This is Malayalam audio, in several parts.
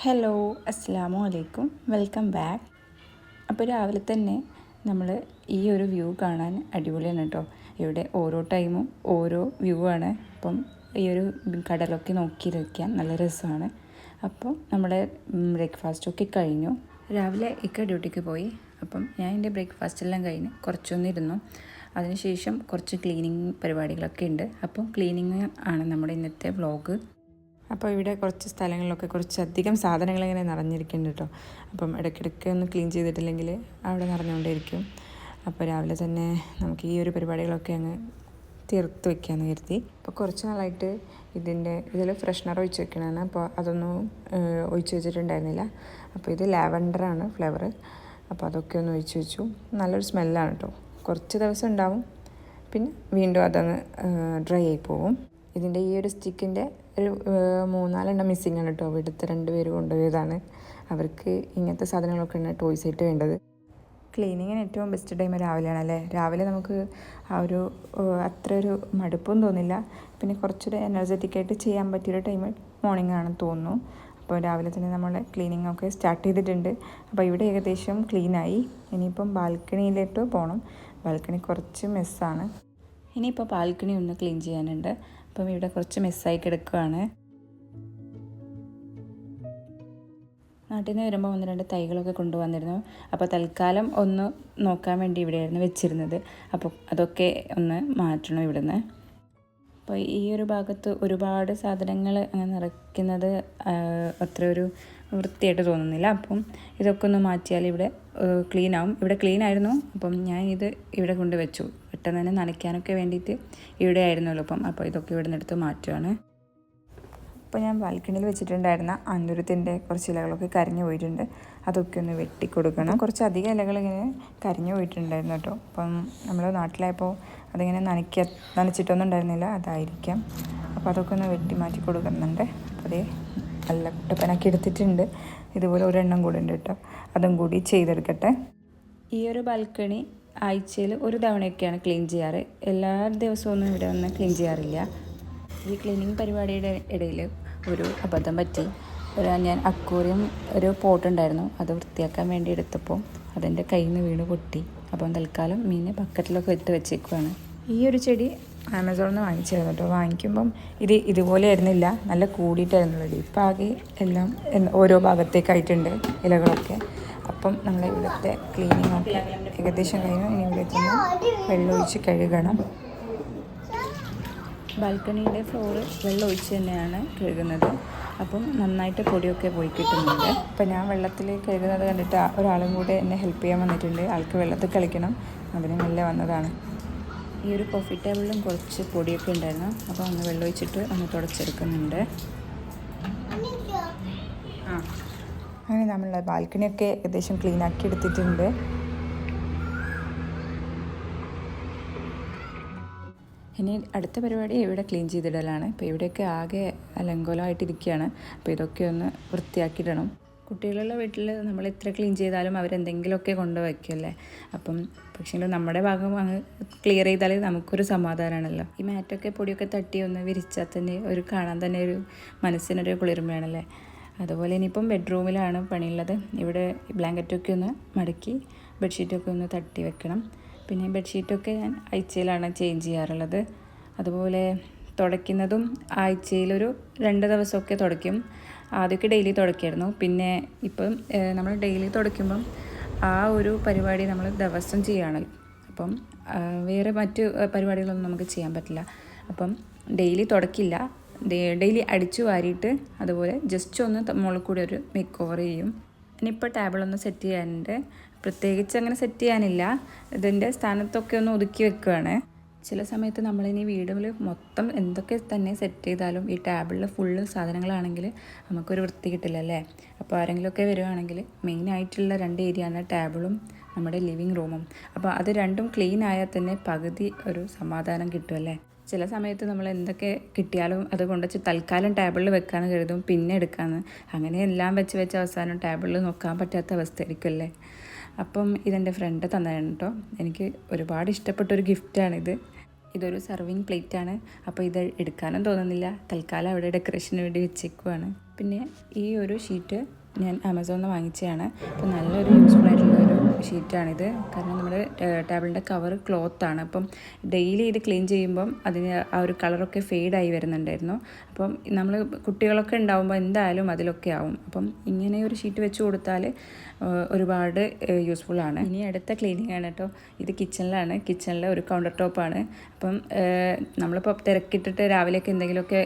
ഹലോ, അസ്സലാമു അലൈക്കും, വെൽക്കം ബാക്ക്. അപ്പോൾ രാവിലെ തന്നെ നമ്മൾ ഈ ഒരു വ്യൂ കാണാൻ അടിപൊളിയാണ് കേട്ടോ. ഇവിടെ ഓരോ ടൈമും ഓരോ വ്യൂ ആണ്. അപ്പം ഈ ഒരു കടലൊക്കെ നോക്കിയിരിക്കാൻ നല്ല രസമാണ്. അപ്പോൾ നമ്മുടെ ബ്രേക്ക്ഫാസ്റ്റൊക്കെ കഴിഞ്ഞു. രാവിലെ ഡ്യൂട്ടിക്ക് പോയി. അപ്പം ഞാൻ എൻ്റെ ബ്രേക്ക്ഫാസ്റ്റ് എല്ലാം കഴിഞ്ഞ് കുറച്ചൊന്നിരുന്നു. അതിനുശേഷം കുറച്ച് ക്ലീനിങ് പരിപാടികളൊക്കെ ഉണ്ട്. അപ്പം ക്ലീനിങ് ആണ് നമ്മുടെ ഇന്നത്തെ വ്ളോഗ്. അപ്പോൾ ഇവിടെ കുറച്ച് സ്ഥലങ്ങളിലൊക്കെ കുറച്ചധികം സാധനങ്ങൾ ഇങ്ങനെ നിറഞ്ഞിരിക്കുന്നുണ്ട് കേട്ടോ. അപ്പം ഇടയ്ക്കിടയ്ക്ക് ഒന്ന് ക്ലീൻ ചെയ്തിട്ടില്ലെങ്കിൽ അവിടെ നിറഞ്ഞുകൊണ്ടേയിരിക്കും. അപ്പോൾ രാവിലെ തന്നെ നമുക്ക് ഈ ഒരു പരിപാടികളൊക്കെ അങ്ങ് തീർത്ത് വെക്കാമെന്ന് കരുതി. അപ്പോൾ കുറച്ച് നാളായിട്ട് ഇതിൽ ഫ്രഷ്നർ ഒഴിച്ച് വെക്കണതാണ്. അപ്പോൾ അതൊന്നും ഒഴിച്ച് വെച്ചിട്ടുണ്ടായിരുന്നില്ല. അപ്പോൾ ഇത് ലാവൻഡറാണ് ഫ്ലേവർ. അപ്പോൾ അതൊക്കെ ഒന്ന് ഒഴിച്ച് വെച്ചു. നല്ലൊരു സ്മെല്ലാണ് കേട്ടോ. കുറച്ച് ദിവസം ഉണ്ടാവും, പിന്നെ വീണ്ടും അതങ്ങ് ഡ്രൈ ആയി പോവും. ഇതിൻ്റെ ഈ ഒരു സ്റ്റിക്കിൻ്റെ ഒരു 3-4 മിസ്സിങ് ആണ് കേട്ടോ. ഇവിടുത്തെ 2 പേര് കൊണ്ടുപോയതാണ്. അവർക്ക് ഇങ്ങനത്തെ സാധനങ്ങളൊക്കെയാണ് ടോയ്സ് ആയിട്ട് വേണ്ടത്. ക്ലീനിങ്ങിന് ഏറ്റവും ബെസ്റ്റ് ടൈം രാവിലെയാണല്ലേ. രാവിലെ നമുക്ക് ആ ഒരു അത്ര ഒരു മടുപ്പും തോന്നില്ല. പിന്നെ കുറച്ചൊരു എനർജറ്റിക് ആയിട്ട് ചെയ്യാൻ പറ്റിയൊരു ടൈം മോർണിംഗ് ആണെന്ന് തോന്നുന്നു. അപ്പോൾ രാവിലെ തന്നെ നമ്മൾ ക്ലീനിങ് ഒക്കെ സ്റ്റാർട്ട് ചെയ്തിട്ടുണ്ട്. അപ്പോൾ ഇവിടെ ഏകദേശം ക്ലീനായി. ഇനിയിപ്പം ബാൽക്കണിയിലോട്ട് പോകണം. ബാൽക്കണി കുറച്ച് മെസ്സാണ്. ഇനിയിപ്പോൾ ബാൽക്കണി ഒന്ന് ക്ലീൻ ചെയ്യാനുണ്ട്. അപ്പം ഇവിടെ കുറച്ച് മെസ്സായി കിടക്കുകയാണ്. നാട്ടിൽ നിന്ന് വരുമ്പോൾ 1-2 തൈകളൊക്കെ കൊണ്ടുവന്നിരുന്നു. അപ്പോൾ തൽക്കാലം ഒന്ന് നോക്കാൻ വേണ്ടി ഇവിടെയായിരുന്നു വെച്ചിരുന്നത്. അപ്പോൾ അതൊക്കെ ഒന്ന് മാറ്റണം ഇവിടുന്ന്. അപ്പോൾ ഈ ഒരു ഭാഗത്ത് ഒരുപാട് സാധനങ്ങൾ അങ്ങനെ നിറയ്ക്കുന്നത് അത്ര ഒരു വൃത്തിയായിട്ട് തോന്നുന്നില്ല. അപ്പം ഇതൊക്കെ ഒന്ന് മാറ്റിയാൽ ഇവിടെ ക്ലീൻ ആവും. ഇവിടെ ക്ലീൻ ആയിരുന്നു. അപ്പം ഞാൻ ഇത് ഇവിടെ കൊണ്ട് വെച്ചു. പെട്ടെന്ന് തന്നെ നനയ്ക്കാനൊക്കെ വേണ്ടിയിട്ട് ഇവിടെ ആയിരുന്നല്ലോ. അപ്പോൾ ഇതൊക്കെ ഇവിടെ നിന്ന് എടുത്ത് മാറ്റുകയാണ്. അപ്പോൾ ഞാൻ ബാൽക്കണിയിൽ വെച്ചിട്ടുണ്ടായിരുന്ന അന്തൂരത്തിൻ്റെ കുറച്ച് ഇലകളൊക്കെ കരിഞ്ഞു പോയിട്ടുണ്ട്. അതൊക്കെ ഒന്ന് വെട്ടിക്കൊടുക്കണം. കുറച്ചധികം ഇലകൾ ഇങ്ങനെ കരിഞ്ഞു പോയിട്ടുണ്ടായിരുന്നു കേട്ടോ. അപ്പം നമ്മൾ നാട്ടിലായപ്പോൾ അതിങ്ങനെ നനച്ചിട്ടൊന്നും ഉണ്ടായിരുന്നില്ല, അതായിരിക്കാം. അപ്പോൾ അതൊക്കെ ഒന്ന് വെട്ടി മാറ്റി കൊടുക്കുന്നുണ്ട്. അപ്പോൾ അതേ നല്ല കുട്ടപ്പനാക്കി എടുത്തിട്ടുണ്ട്. ഇതുപോലെ ഒരെണ്ണം കൂടെ ഉണ്ട് കേട്ടോ. അതും കൂടി ചെയ്തെടുക്കട്ടെ. ഈ ഒരു ബാൽക്കണി ആഴ്ചയിൽ ഒരു തവണയൊക്കെയാണ് ക്ലീൻ ചെയ്യാറ്. എല്ലാ ദിവസമൊന്നും ഇവിടെ വന്ന് ക്ലീൻ ചെയ്യാറില്ല. ഈ ക്ലീനിങ് പരിപാടിയുടെ ഇടയിൽ ഒരു അബദ്ധം പറ്റി. ഞാൻ അക്വേറിയം ഒരു പോട്ടുണ്ടായിരുന്നു, അത് വൃത്തിയാക്കാൻ വേണ്ടി എടുത്തപ്പോൾ അതെൻ്റെ കയ്യിൽ നിന്ന് വീണ് പൊട്ടി. അപ്പം തൽക്കാലം മീനെ ബക്കറ്റിലൊക്കെ ഇട്ട് വെച്ചേക്കുവാണ്. ഈ ഒരു ചെടി ആമസോണിൽ നിന്ന് വാങ്ങിച്ചിരുന്നു കേട്ടോ. വാങ്ങിക്കുമ്പം ഇതുപോലെ ആയിരുന്നില്ല, നല്ല കൂടിയിട്ടായിരുന്നുള്ളത്. ഇപ്പം ആകെ എല്ലാം ഓരോ ഭാഗത്തേക്കായിട്ടുണ്ട് ഇലകളൊക്കെ. അപ്പം നമ്മൾ ഇവിടുത്തെ ക്ലീനിങ് ഒക്കെ ഏകദേശം കഴിഞ്ഞു. ഇനി ഇവിടേക്ക് വെള്ളം ഒഴിച്ച് കഴുകണം. ബാൽക്കണിയുടെ ഫ്ലോറ് വെള്ളം ഒഴിച്ച് തന്നെയാണ് കഴുകുന്നത്. അപ്പം നന്നായിട്ട് പൊടിയൊക്കെ പോയി കിട്ടുന്നുണ്ട്. അപ്പം ഞാൻ വെള്ളത്തിൽ കഴുകുന്നത് കണ്ടിട്ട് ഒരാളും കൂടെ എന്നെ ഹെൽപ്പ് ചെയ്യാൻ വന്നിട്ടുണ്ട്. ആൾക്ക് വെള്ളത്തിൽ കളിക്കണം, അതിന് നല്ല വന്നതാണ്. ഈ ഒരു കോഫി ടേബിളിലും കുറച്ച് പൊടിയൊക്കെ ഉണ്ടായിരുന്നു. അപ്പോൾ ഒന്ന് വെള്ളം ഒഴിച്ചിട്ട് ഒന്ന് തുടച്ചെടുക്കുന്നുണ്ട്. അങ്ങനെ നമ്മളുടെ ബാൽക്കണിയൊക്കെ ഏകദേശം ക്ലീൻ ആക്കി എടുത്തിട്ടുണ്ട്. ഇനി അടുത്ത പരിപാടി ഇവിടെ ക്ലീൻ ചെയ്തിടലാണ്. ഇപ്പോൾ ഇവിടെയൊക്കെ ആകെ അലങ്കോലമായിട്ടിരിക്കുകയാണ്. അപ്പോൾ ഇതൊക്കെ ഒന്ന് വൃത്തിയാക്കിയിടണം. കുട്ടികളുള്ള വീട്ടിൽ നമ്മൾ എത്ര ക്ലീൻ ചെയ്താലും അവരെന്തെങ്കിലുമൊക്കെ കൊണ്ടുവയ്ക്കുമല്ലേ. അപ്പം പക്ഷേ നമ്മുടെ ഭാഗം അങ്ങ് ക്ലിയർ ചെയ്താൽ നമുക്കൊരു സമാധാനമാണല്ലോ. ഈ മാറ്റൊക്കെ പൊടിയൊക്കെ തട്ടി ഒന്ന് വിരിച്ചാൽ തന്നെ കാണാൻ തന്നെ ഒരു മനസ്സിനൊരു കുളിർമയാണല്ലേ. അതുപോലെ ഇനിയിപ്പം ബെഡ്റൂമിലാണ് പണിയുള്ളത്. ഇവിടെ ബ്ലാങ്കറ്റൊക്കെ ഒന്ന് മടക്കി ബെഡ്ഷീറ്റൊക്കെ ഒന്ന് തട്ടി വെക്കണം. പിന്നെ ബെഡ്ഷീറ്റൊക്കെ ഞാൻ ആഴ്ചയിലാണ് ചേഞ്ച് ചെയ്യാറുള്ളത്. അതുപോലെ തുടയ്ക്കുന്നതും ആഴ്ചയിലൊരു 2 ദിവസമൊക്കെ തുടയ്ക്കും. ആദ്യമൊക്കെ ഡെയിലി തുടയ്ക്കായിരുന്നു. പിന്നെ ഇപ്പം നമ്മൾ ഡെയിലി തുടയ്ക്കുമ്പം ആ ഒരു പരിപാടി നമ്മൾ ദിവസം ചെയ്യുകയാണല്ലോ. അപ്പം വേറെ മറ്റ് പരിപാടികളൊന്നും നമുക്ക് ചെയ്യാൻ പറ്റില്ല. അപ്പം ഡെയിലി തുടയ്ക്കില്ല. ഡെയിലി അടിച്ചു വാരിയിട്ട് അതുപോലെ ജസ്റ്റ് ഒന്ന് മുകളിൽ കൂടി ഒരു മേക്ക് ഓവർ ചെയ്യും. ഇനിയിപ്പോൾ ടേബിളൊന്ന് സെറ്റ് ചെയ്യാനുണ്ട്. പ്രത്യേകിച്ച് അങ്ങനെ സെറ്റ് ചെയ്യാനില്ല, ഇതിൻ്റെ സ്ഥാനത്തൊക്കെ ഒന്ന് ഒതുക്കി വെക്കുകയാണ്. ചില സമയത്ത് നമ്മളിനി വീടിൽ മൊത്തം എന്തൊക്കെ തന്നെ സെറ്റ് ചെയ്താലും ഈ ടേബിളിൽ ഫുള്ള് സാധനങ്ങളാണെങ്കിൽ നമുക്കൊരു വൃത്തി കിട്ടില്ല അല്ലേ. അപ്പോൾ ആരെങ്കിലുമൊക്കെ വരുവാണെങ്കിൽ മെയിനായിട്ടുള്ള 2 ഏരിയയാണ് ടേബിളും നമ്മുടെ ലിവിങ് റൂമും. അപ്പോൾ അത് രണ്ടും ക്ലീൻ ആയാൽ തന്നെ പകുതി ഒരു സമാധാനം കിട്ടുമല്ലേ. ചില സമയത്ത് നമ്മൾ എന്തൊക്കെ കിട്ടിയാലും അത് കൊണ്ടുവച്ച് തൽക്കാലം ടേബിളിൽ വെക്കാമെന്ന് കരുതും, പിന്നെ എടുക്കാമെന്ന്. അങ്ങനെ എല്ലാം വെച്ച് അവസാനം ടേബിളിൽ നോക്കാൻ പറ്റാത്ത അവസ്ഥയായിരിക്കുമല്ലേ. അപ്പം ഇതെൻ്റെ ഫ്രണ്ട് തന്നതാണ് കേട്ടോ. എനിക്ക് ഒരുപാട് ഇഷ്ടപ്പെട്ടൊരു ഗിഫ്റ്റാണിത്. ഇതൊരു സർവിങ് പ്ലേറ്റ് ആണ്. അപ്പോൾ ഇത് എടുക്കാനും തോന്നുന്നില്ല, തൽക്കാലം അവിടെ ഡെക്കറേഷന് വേണ്ടി വെച്ചേക്കുവാണ്. പിന്നെ ഈ ഒരു ഷീറ്റ് ഞാൻ ആമസോണിൽ നിന്ന് വാങ്ങിച്ചതാണ്. അപ്പോൾ നല്ലൊരു യൂസ്ഫുൾ ആയിട്ടുള്ളൊരു ഷീറ്റാണിത്. കാരണം നമ്മുടെ ടേബിളിൻ്റെ കവർ ക്ലോത്താണ്. അപ്പം ഡെയിലി ഇത് ക്ലീൻ ചെയ്യുമ്പം അതിന് ആ ഒരു കളറൊക്കെ ഫെയ്ഡായി വരുന്നുണ്ടായിരുന്നു. അപ്പം നമ്മൾ കുട്ടികളൊക്കെ ഉണ്ടാകുമ്പോൾ എന്തായാലും അതിലൊക്കെ ആവും. അപ്പം ഇങ്ങനെ ഒരു ഷീറ്റ് വെച്ച് കൊടുത്താൽ ഒരുപാട് യൂസ്ഫുള്ളാണ്. ഇനി അടുത്ത ക്ലീനിങ് ആണ് കേട്ടോ. ഇത് കിച്ചണിലാണ്. കിച്ചണിലെ ഒരു കൗണ്ടർ ടോപ്പാണ്. അപ്പം നമ്മളിപ്പോൾ തിരക്കിട്ടിട്ട് രാവിലെയൊക്കെ എന്തെങ്കിലുമൊക്കെ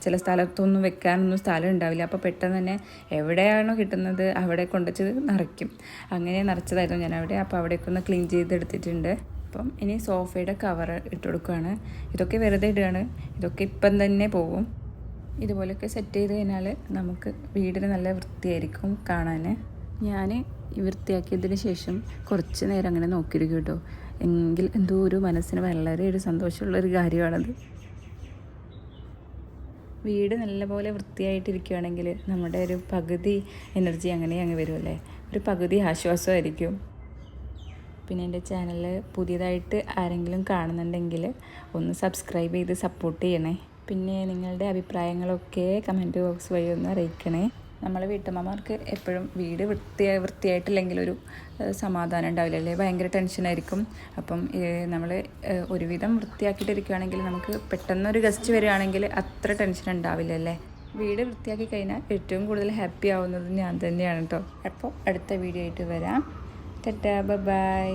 ചില സ്ഥലത്തൊന്നും വെക്കാനൊന്നും സ്ഥലം ഉണ്ടാവില്ല. അപ്പോൾ പെട്ടെന്ന് തന്നെ എവിടെയാണോ കിട്ടുന്നത് അവിടെ കൊണ്ടുവച്ച് നിറയ്ക്കും. അങ്ങനെ നിറച്ചതായിരുന്നു ഞാൻ അവിടെ. അപ്പോൾ അവിടെയൊക്കെ ഒന്ന് ക്ലീൻ ചെയ്തെടുത്തിട്ടുണ്ട്. അപ്പം ഇനി സോഫയുടെ കവർ ഇട്ട് കൊടുക്കുകയാണ്. ഇതൊക്കെ വെറുതെ ഇടുകയാണ്. ഇതൊക്കെ ഇപ്പം തന്നെ പോകും. ഇതുപോലെയൊക്കെ സെറ്റ് ചെയ്ത് കഴിഞ്ഞാൽ നമുക്ക് വീടിന് നല്ല വൃത്തിയായിരിക്കും കാണാൻ. ഞാൻ വൃത്തിയാക്കിയതിന് ശേഷം കുറച്ച് നേരം അങ്ങനെ നോക്കിയിരിക്കും കേട്ടോ. എങ്കിൽ എന്തോ ഒരു മനസ്സിന് വളരെ ഒരു സന്തോഷമുള്ളൊരു കാര്യമാണത്. വീട് നല്ലപോലെ വൃത്തിയായിട്ടിരിക്കുകയാണെങ്കിൽ നമ്മുടെ ഒരു പകുതി എനർജി അങ്ങനെ അങ്ങ് വരുമല്ലേ, ഒരു പകുതി ആശ്വാസമായിരിക്കും. പിന്നെ എൻ്റെ ചാനൽ പുതിയതായിട്ട് ആരെങ്കിലും കാണുന്നുണ്ടെങ്കിൽ ഒന്ന് സബ്സ്ക്രൈബ് ചെയ്ത് സപ്പോർട്ട് ചെയ്യണേ. പിന്നെ നിങ്ങളുടെ അഭിപ്രായങ്ങളൊക്കെ കമൻറ്റ് ബോക്സ് വഴി ഒന്ന് അറിയിക്കണേ. നമ്മളെ വീട്ടമ്മമാർക്ക് എപ്പോഴും വീട് വൃത്തിയായിട്ടില്ലെങ്കിലൊരു സമാധാനം ഉണ്ടാവില്ലല്ലേ, ഭയങ്കര ടെൻഷനായിരിക്കും. അപ്പം നമ്മൾ ഒരുവിധം വൃത്തിയാക്കിയിട്ടിരിക്കുകയാണെങ്കിൽ നമുക്ക് പെട്ടെന്നൊരു ഗസ്റ്റ് വരികയാണെങ്കിൽ അത്ര ടെൻഷൻ ഉണ്ടാവില്ലല്ലേ. വീട് വൃത്തിയാക്കി കഴിഞ്ഞാൽ ഏറ്റവും കൂടുതൽ ഹാപ്പി ആവുന്നത് ഞാൻ തന്നെയാണ് കേട്ടോ. അപ്പോൾ അടുത്ത വീഡിയോ ആയിട്ട് വരാം. ടാറ്റാ, ബൈ.